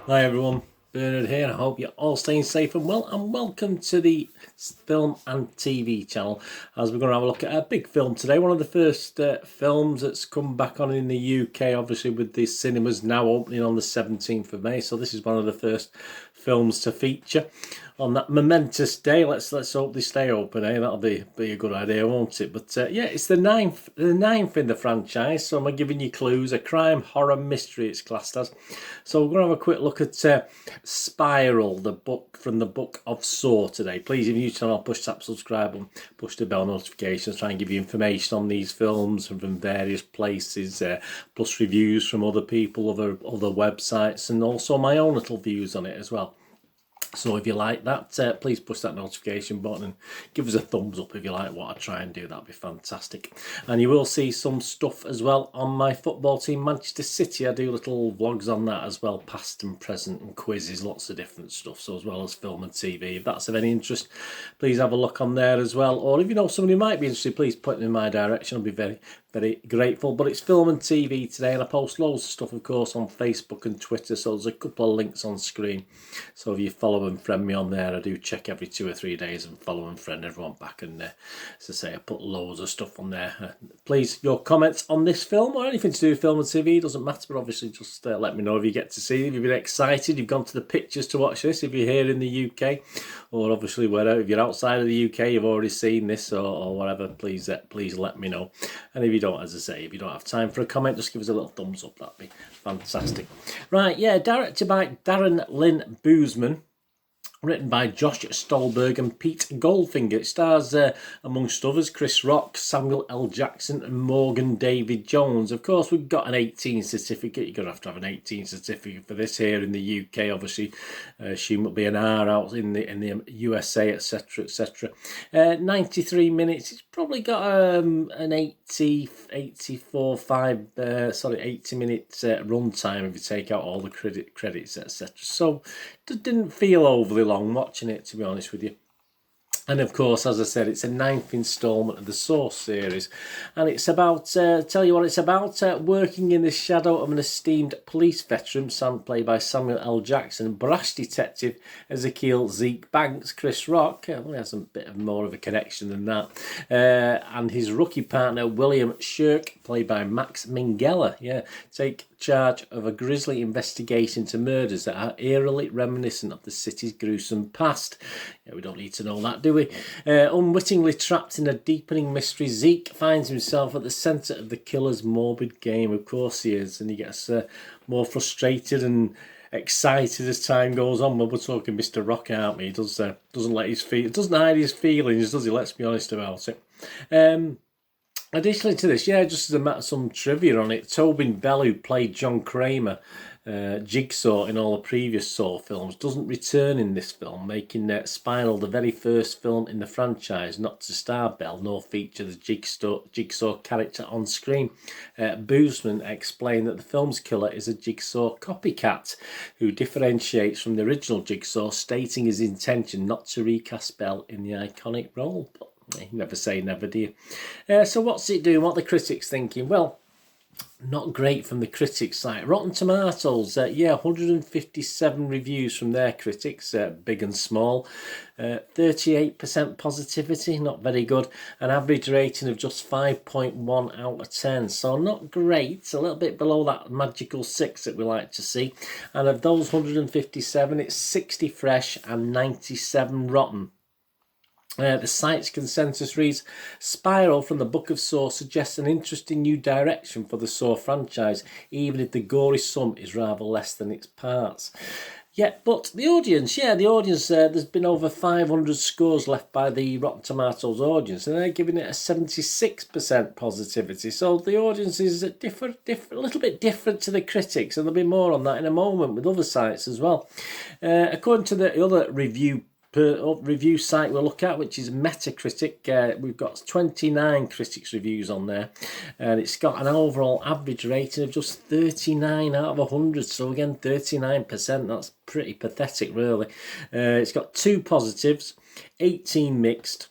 Hi everyone, Bernard here. I hope you're all staying safe and well, and welcome to the film and TV channel as we're going to have a look at a big film today. One of the first films that's come back on in the UK, obviously with the cinemas now opening on the 17th of May. So this is one of the first films to feature on that momentous day. Let's hope they stay open, eh? That'll be a good idea, won't it? But yeah, it's the ninth in the franchise. So I'm giving you clues. A crime, horror, mystery it's classed as. So we're going to have a quick look at Spiral, the book from the Book of Saw today. Please, if you're new to the channel, push that subscribe button, push the bell notifications, try and give you information on these films from various places, plus reviews from other people, other websites, and also my own little views on it as well. So if you like that, please push that notification button and give us a thumbs up if you like what I try and do. That'd be fantastic. And you will see some stuff as well on my football team, Manchester City. I do little vlogs on that as well, past and present, and quizzes, lots of different stuff. So as well as film and TV. If that's of any interest, please have a look on there as well. Or if you know somebody who might be interested, please put them in my direction. I'll be very grateful. But it's film and TV today, and I post loads of stuff, of course, on Facebook and Twitter. So there's a couple of links on screen. So if you follow and friend me on there, I do check every 2 or 3 days and follow and friend everyone back. And as I say, I put loads of stuff on there. Please, your comments on this film or anything to do with film and TV, doesn't matter, but obviously just let me know if you get to see it, if you've been excited, you've gone to the pictures to watch this, if you're here in the UK, or obviously wherever, if you're outside of the UK, you've already seen this or whatever, please let me know. And if you don't, as I say, if you don't have time for a comment, just give us a little thumbs up, that'd be fantastic. Right, yeah, directed by Darren Lynn Bousman, written by Josh Stolberg and Pete Goldfinger. It stars, amongst others, Chris Rock, Samuel L. Jackson and Morgan David Jones. Of course, we've got an 18 certificate. You're going to have an 18 certificate for this here in the UK, obviously. Assume it'll be an R out in the USA, etc., etc. 93 minutes. It's probably got an 80 minute run time if you take out all the credits, etc. So it didn't feel overly long watching it, to be honest with you. And of course, as I said, it's a 9th instalment of the Source series. And it's about, tell you what it's about, working in the shadow of an esteemed police veteran, played by Samuel L. Jackson, brash detective Ezekiel Zeke Banks, Chris Rock, he has a bit more of a connection than that, and his rookie partner, William Shirk, played by Max Minghella, take charge of a grisly investigation into murders that are eerily reminiscent of the city's gruesome past. We don't need to know that, do we? Unwittingly trapped in a deepening mystery, Zeke finds himself at the centre of the killer's morbid game. Of course he is, and he gets more frustrated and excited as time goes on. Well, we're talking Mr. Rock, aren't we? He doesn't hide his feelings, does he? Let's be honest about it. Additionally to this, just as a matter of some trivia on it, Tobin Bell, who played John Kramer, Jigsaw in all the previous Saw films, doesn't return in this film, making Spiral the very first film in the franchise not to star Bell nor feature the Jigsaw character on screen. Bousman explained that the film's killer is a Jigsaw copycat who differentiates from the original Jigsaw, stating his intention not to recast Bell in the iconic role. But never say never, do you? So what's it doing? What are the critics thinking? Well, not great from the critics side. Rotten Tomatoes, 157 reviews from their critics, big and small. 38% positivity, not very good. An average rating of just 5.1 out of 10. So not great, a little bit below that magical 6 that we like to see. And of those 157, it's 60 fresh and 97 rotten. The site's consensus reads, Spiral from the Book of Saw suggests an interesting new direction for the Saw franchise, even if the gory sum is rather less than its parts. But the audience, there's been over 500 scores left by the Rotten Tomatoes audience, and they're giving it a 76% positivity. So the audience is a little bit different to the critics, and there'll be more on that in a moment with other sites as well. According to the other review site we'll look at, which is Metacritic, we've got 29 critics reviews on there, and it's got an overall average rating of just 39 out of 100. So again, 39%, that's pretty pathetic really. It's got 2 positives, 18 mixed,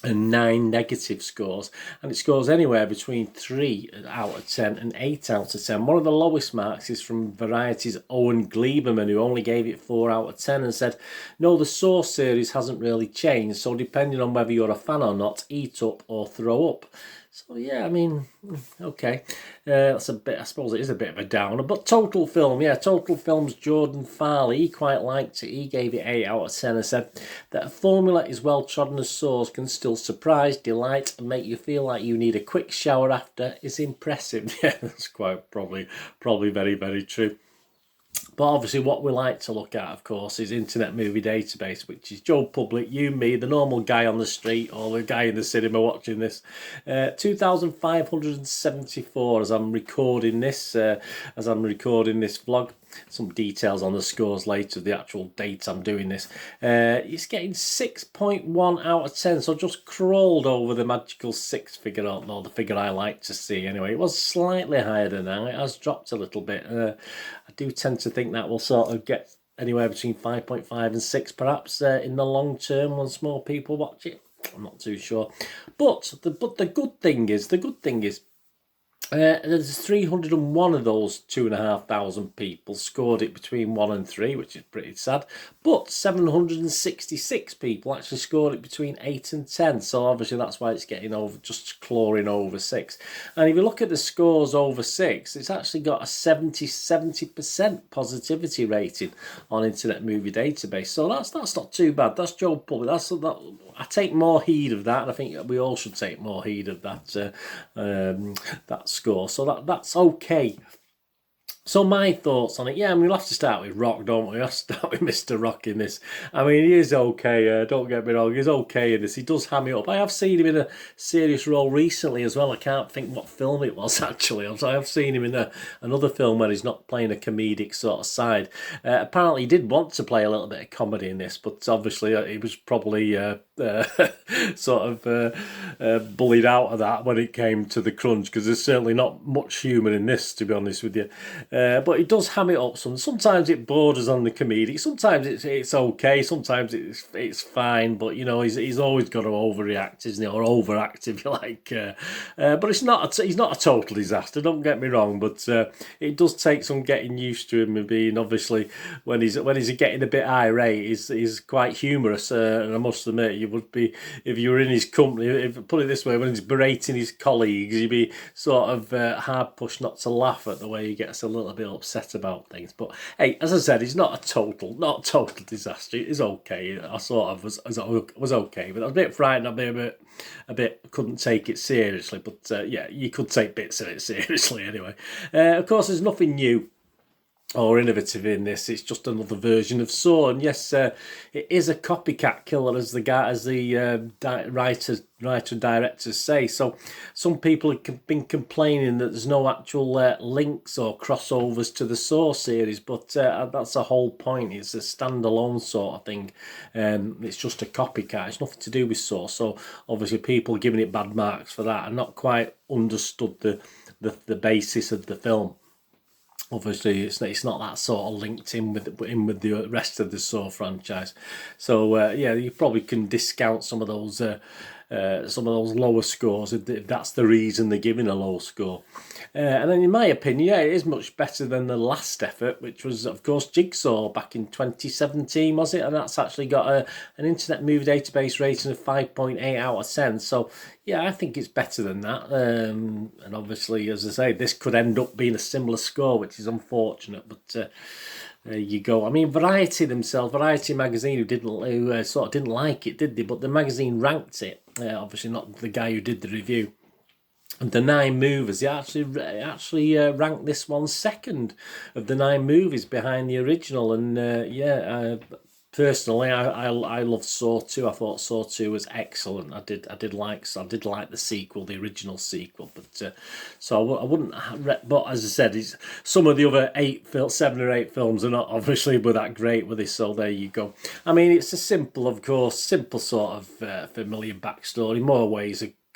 and 9 negative scores, and it scores anywhere between 3 out of 10 and 8 out of 10. One of the lowest marks is from Variety's Owen Gleiberman, who only gave it 4 out of 10 and said, no, the Saw series hasn't really changed, so depending on whether you're a fan or not, eat up or throw up. So yeah, I mean, okay, that's a bit, I suppose it is a bit of a downer, but Total Film, yeah, Total Film's Jordan Farley, he quite liked it. He gave it 8 out of 10 and said that a formula is well trodden as Saws can still surprise, delight, and make you feel like you need a quick shower after is impressive. Yeah, that's quite probably very, very true. But obviously what we like to look at, of course, is Internet Movie Database, which is Joe Public, you, me, the normal guy on the street, or the guy in the cinema watching this. 2,574 as I'm recording this vlog. Some details on the scores later, the actual date I'm doing this. It's getting 6.1 out of 10, so just crawled over the magical 6 figure, or the figure I like to see anyway. It was slightly higher than that, it has dropped a little bit. I do tend to think that will sort of get anywhere between 5.5 and 6 perhaps in the long term once more people watch it. I'm not too sure. But the good thing is, there's 301 of those 2,500 people scored it between 1 and 3, which is pretty sad. But 766 people actually scored it between 8 and 10. So obviously that's why it's getting over, just clawing over 6. And if you look at the scores over 6, it's actually got a 70% positivity rating on Internet Movie Database. So that's not too bad. That's Joe Public. I take more heed of that, and I think we all should take more heed of that that score. So that's okay. So my thoughts on it, yeah, I mean, we'll have to start with Rock, don't we? We'll have to start with Mr. Rock in this. I mean, he is okay, don't get me wrong, he's okay in this. He does ham it up. I have seen him in a serious role recently as well. I can't think what film it was, actually. I have seen him in another film where he's not playing a comedic sort of side. Apparently, he did want to play a little bit of comedy in this, but obviously he was probably sort of bullied out of that when it came to the crunch, because there's certainly not much humour in this, to be honest with you. But it does ham it up. Sometimes it borders on the comedic. Sometimes it's okay. Sometimes it's fine. But you know, he's always got to overreact, isn't he, or overact if you like. But he's not a total disaster. Don't get me wrong. But it does take some getting used to him being, obviously, when he's getting a bit irate, he's quite humorous. And I must admit, you would be, if you were in his company. If put it this way, when he's berating his colleagues, you'd be sort of hard pushed not to laugh at the way he gets a little bit upset about things. But hey, as I said, he's not a total disaster. He's okay. I sort of was okay, but I was a bit frightened. A bit couldn't take it seriously. But yeah, you could take bits of it seriously anyway. Of course, there's nothing new or innovative in this. It's just another version of Saw, and yes, it is a copycat killer, as the writer and directors say. So some people have been complaining that there's no actual links or crossovers to the Saw series, but that's the whole point. It's a standalone sort of thing. It's just a copycat. It's nothing to do with Saw. So obviously people giving it bad marks for that and not quite understood the basis of the film. Obviously, it's not that sort of linked in with the rest of the Saw franchise. So yeah, you probably can discount some of those lower scores if that's the reason they're giving a low score. And then, in my opinion, yeah, it is much better than the last effort, which was, of course, Jigsaw back in 2017, was it? And that's actually got an Internet Movie Database rating of 5.8 out of 10. So, yeah, I think it's better than that. And obviously, as I say, this could end up being a similar score, which is unfortunate. But there you go. I mean, Variety magazine, who sort of didn't like it, did they? But the magazine ranked it. Obviously, not the guy who did the review. And the 9 movies, they actually ranked this one second of the 9 movies behind the original. And personally, I loved Saw 2. I thought Saw 2 was excellent. I did like the sequel, the original sequel. But so I wouldn't. But as I said, some of the other 7 or 8 films are not obviously were that great with this. So there you go. I mean, it's a simple sort of familiar backstory.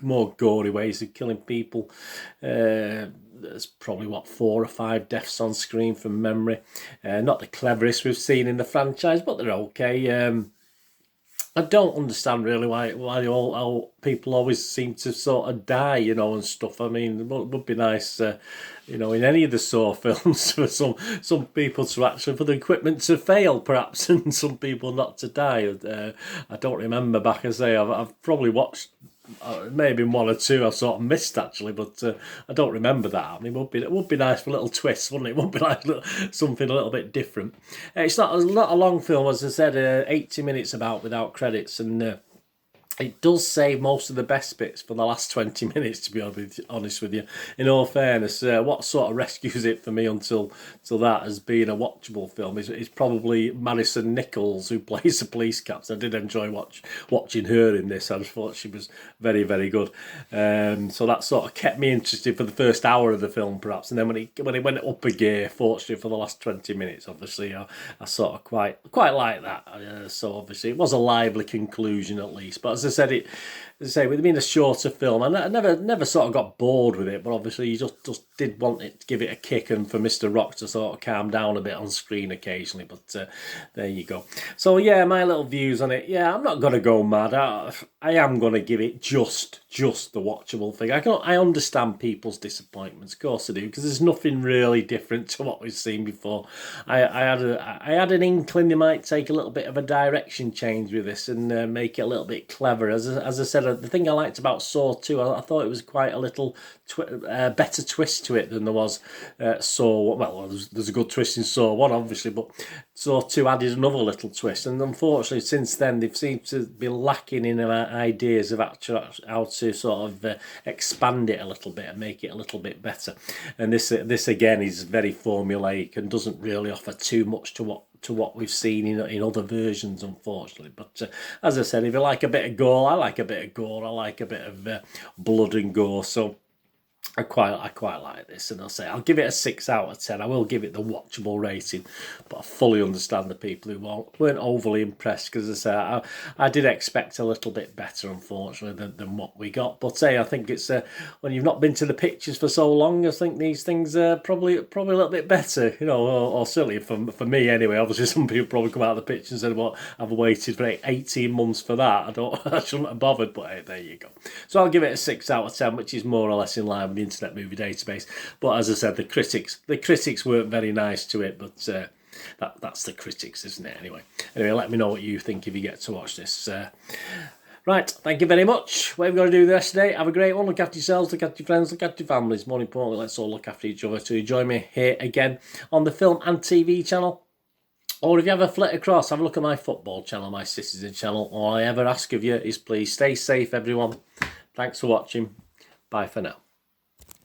More gory ways of killing people. There's probably 4 or 5 deaths on screen from memory. Not the cleverest we've seen in the franchise, but they're okay. And I don't understand really why all people always seem to sort of die, you know, and stuff. I mean, it would be nice, you know, in any of the Saw films for some people to actually, for the equipment to fail, perhaps, and some people not to die. I don't remember back. I say I've probably watched. Maybe one or two I've sort of missed actually, but I don't remember that. I mean, it would be nice for a little twist, wouldn't it? It would be like something a little bit different. It's not a long film, as I said, 80 minutes about without credits, and it does save most of the best bits for the last 20 minutes, to be honest with you. In all fairness, what sort of rescues it for me until that as being a watchable film is probably Madison Nichols, who plays the police captain. I did enjoy watching her in this. I just thought she was very, very good. So that sort of kept me interested for the first hour of the film, perhaps. And then when it went up a gear, fortunately for the last 20 minutes, obviously, I sort of quite like that. So obviously it was a lively conclusion at least. But as I said, as I say, with it being a shorter film, I never sort of got bored with it, but obviously you just did want it to give it a kick and for Mr. Rock to sort of calm down a bit on screen occasionally, but there you go. So yeah, my little views on it. Yeah, I'm not going to go mad. I am going to give it just the watchable thing. I understand people's disappointments, of course I do, because there's nothing really different to what we've seen before. I had an inkling they might take a little bit of a direction change with this and make it a little bit clever. As I said, the thing I liked about Saw 2, I thought it was quite a little better twist to it than there was Saw. Well, there's a good twist in Saw 1, obviously, but Saw 2 added another little twist. And unfortunately, since then, they've seemed to be lacking in ideas of how to sort of expand it a little bit and make it a little bit better. And this again is very formulaic and doesn't really offer too much to what we've seen in other versions, unfortunately. But as I said, if you like a bit of gore, I like a bit of gore. I like a bit of blood and gore. So I quite like this, and I'll give it a 6 out of 10. I will give it the watchable rating, but I fully understand the people who weren't overly impressed, because as I say, I did expect a little bit better, unfortunately, than what we got. But I think it's when you've not been to the pictures for so long, I think these things are probably a little bit better, you know, or certainly for me anyway. Obviously, some people probably come out of the picture and said, "Well, I've waited for 18 months for that. I shouldn't have bothered." But hey, there you go. So I'll give it a 6 out of 10, which is more or less in line with the Internet Movie Database. But as I said, the critics weren't very nice to it, but that's the critics, isn't it? Anyway, let me know what you think if you get to watch this. Right, thank you very much. What are we going to do the rest of the day? Have a great one. Look after yourselves, look after your friends, look after your families. More importantly, let's all look after each other. So you join me here again on the Film and TV channel. Or if you ever flit across, have a look at my football channel, my Citizen channel. All I ever ask of you is please stay safe, everyone. Thanks for watching. Bye for now.